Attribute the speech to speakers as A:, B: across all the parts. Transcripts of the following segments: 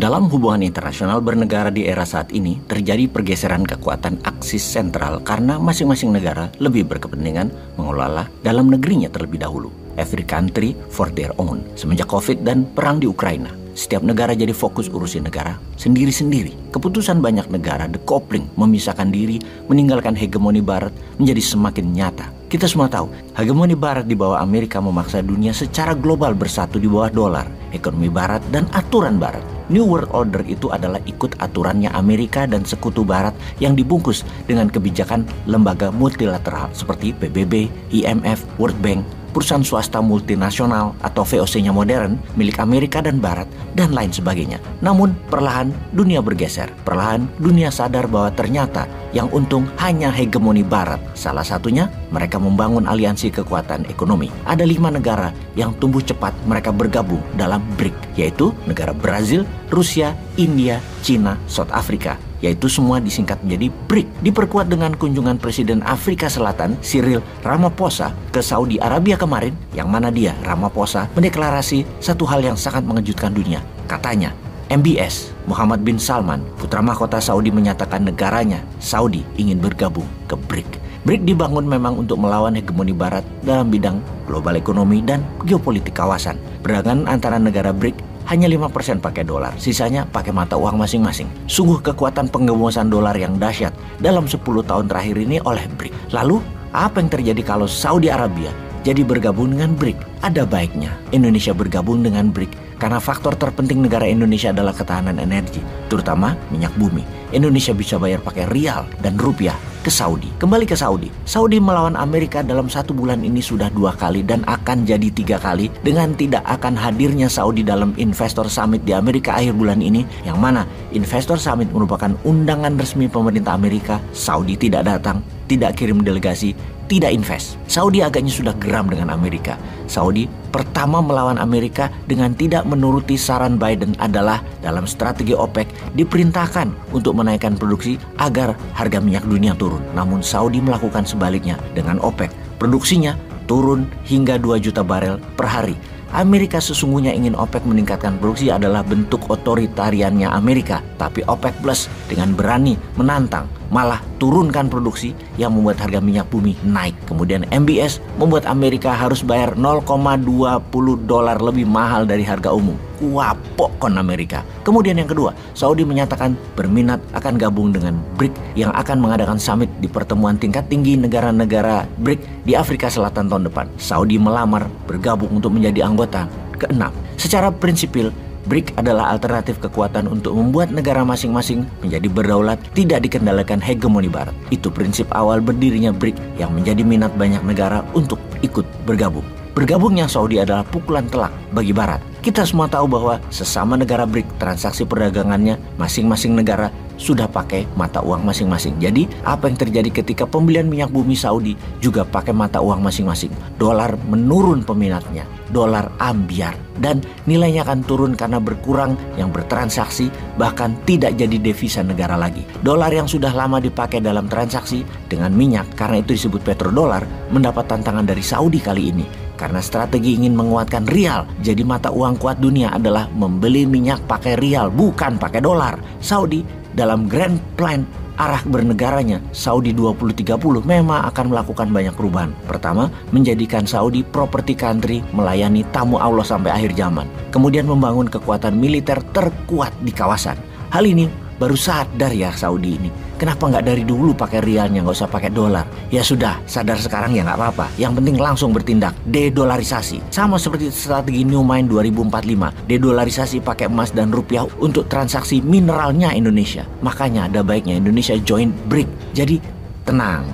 A: Dalam hubungan internasional bernegara di era saat ini, terjadi pergeseran kekuatan aksis sentral karena masing-masing negara lebih berkepentingan mengelola dalam negerinya terlebih dahulu. Every country for their own. Semenjak COVID dan perang di Ukraina, setiap negara jadi fokus urusin negara sendiri-sendiri. Keputusan banyak negara, decoupling, memisahkan diri, meninggalkan hegemoni Barat menjadi semakin nyata. Kita semua tahu, hegemoni Barat di bawah Amerika memaksa dunia secara global bersatu di bawah dolar, ekonomi Barat, dan aturan Barat. New World Order itu adalah ikut aturannya Amerika dan sekutu Barat yang dibungkus dengan kebijakan lembaga multilateral seperti PBB, IMF, World Bank, perusahaan swasta multinasional atau VOC-nya modern milik Amerika dan Barat, dan lain sebagainya. Namun perlahan dunia bergeser. Perlahan dunia sadar bahwa ternyata yang untung hanya hegemoni Barat. Salah satunya mereka membangun aliansi kekuatan ekonomi. Ada 5 negara yang tumbuh cepat mereka bergabung dalam BRIC, yaitu negara Brazil, Rusia, India, China, South Africa, yaitu semua disingkat menjadi BRIC. Diperkuat dengan kunjungan Presiden Afrika Selatan Cyril Ramaphosa ke Saudi Arabia kemarin, yang mana dia, Ramaphosa, mendeklarasi satu hal yang sangat mengejutkan dunia. Katanya, MBS, Muhammad bin Salman, putra mahkota Saudi, menyatakan negaranya, Saudi, ingin bergabung ke BRIC. BRIC dibangun memang untuk melawan hegemoni Barat dalam bidang global ekonomi dan geopolitik kawasan. Perdagangan antara negara BRIC hanya 5% pakai dolar, sisanya pakai mata uang masing-masing. Sungguh kekuatan penggembosan dolar yang dahsyat dalam 10 tahun terakhir ini oleh BRIC. Lalu, apa yang terjadi kalau Saudi Arabia jadi bergabung dengan BRIC? Ada baiknya Indonesia bergabung dengan BRIC karena faktor terpenting negara Indonesia adalah ketahanan energi, terutama minyak bumi. Indonesia bisa bayar pakai rial dan rupiah ke Saudi. Kembali ke Saudi. Saudi melawan Amerika dalam 1 bulan ini sudah 2 kali dan akan jadi 3 kali dengan tidak akan hadirnya Saudi dalam Investor Summit di Amerika akhir bulan ini, yang mana Investor Summit merupakan undangan resmi pemerintah Amerika. Saudi tidak datang, tidak kirim delegasi, tidak invest. Saudi agaknya sudah geram dengan Amerika. Saudi pertama melawan Amerika dengan tidak menuruti saran Biden adalah dalam strategi OPEC diperintahkan untuk menaikkan produksi agar harga minyak dunia turun. Namun Saudi melakukan sebaliknya dengan OPEC. Produksinya turun hingga 2 juta barel per hari. Amerika sesungguhnya ingin OPEC meningkatkan produksi adalah bentuk otoritariannya Amerika. Tapi OPEC Plus dengan berani menantang, malah turunkan produksi yang membuat harga minyak bumi naik. Kemudian MBS membuat Amerika harus bayar 0,20 dolar lebih mahal dari harga umum. Kuapok kon Amerika. Kemudian yang kedua, Saudi menyatakan berminat akan gabung dengan BRIC yang akan mengadakan summit di pertemuan tingkat tinggi negara-negara BRIC di Afrika Selatan tahun depan. Saudi melamar bergabung untuk menjadi anggota ke-6. Secara prinsipil, BRIC adalah alternatif kekuatan untuk membuat negara masing-masing menjadi berdaulat, tidak dikendalikan hegemoni Barat. Itu prinsip awal berdirinya BRIC yang menjadi minat banyak negara untuk ikut bergabung. Bergabungnya Saudi adalah pukulan telak bagi Barat. Kita semua tahu bahwa sesama negara BRIC transaksi perdagangannya masing-masing negara sudah pakai mata uang masing-masing. Jadi apa yang terjadi ketika pembelian minyak bumi Saudi juga pakai mata uang masing-masing? Dolar menurun peminatnya, dolar ambyar, dan nilainya akan turun karena berkurang yang bertransaksi, bahkan tidak jadi devisa negara lagi. Dolar yang sudah lama dipakai dalam transaksi dengan minyak, karena itu disebut petrodolar, mendapat tantangan dari Saudi kali ini. Karena strategi ingin menguatkan rial, jadi mata uang kuat dunia adalah membeli minyak pakai rial, bukan pakai dolar. Saudi dalam grand plan arah bernegaranya Saudi 2030 memang akan melakukan banyak perubahan. Pertama, menjadikan Saudi property country melayani tamu Allah sampai akhir zaman. Kemudian membangun kekuatan militer terkuat di kawasan. Hal ini baru sadar ya Saudi ini. Kenapa nggak dari dulu pakai rialnya, nggak usah pakai dolar? Ya sudah, sadar sekarang ya nggak apa-apa. Yang penting langsung bertindak, dedolarisasi. Sama seperti strategi New Mind 2045, dedolarisasi pakai emas dan rupiah untuk transaksi mineralnya Indonesia. Makanya ada baiknya Indonesia join BRIC. Jadi tenang.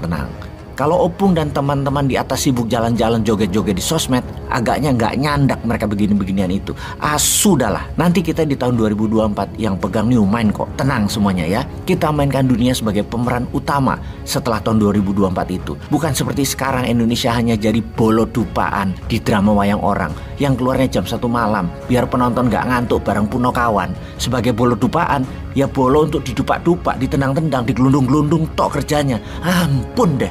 A: Kalau Opung dan teman-teman di atas sibuk jalan-jalan joget-joget di sosmed, agaknya nggak nyandak mereka begini-beginian itu. Sudahlah, nanti kita di tahun 2024 yang pegang New Mind kok. Tenang semuanya ya. Kita mainkan dunia sebagai pemeran utama setelah tahun 2024 itu. Bukan seperti sekarang Indonesia hanya jadi bolo dupaan di drama wayang orang yang keluarnya jam 1 malam biar penonton nggak ngantuk bareng Punokawan. Sebagai bolo dupaan, ya bolo untuk didupak-dupak, ditendang-tendang, digelundung-gelundung tok kerjanya. Ampun deh.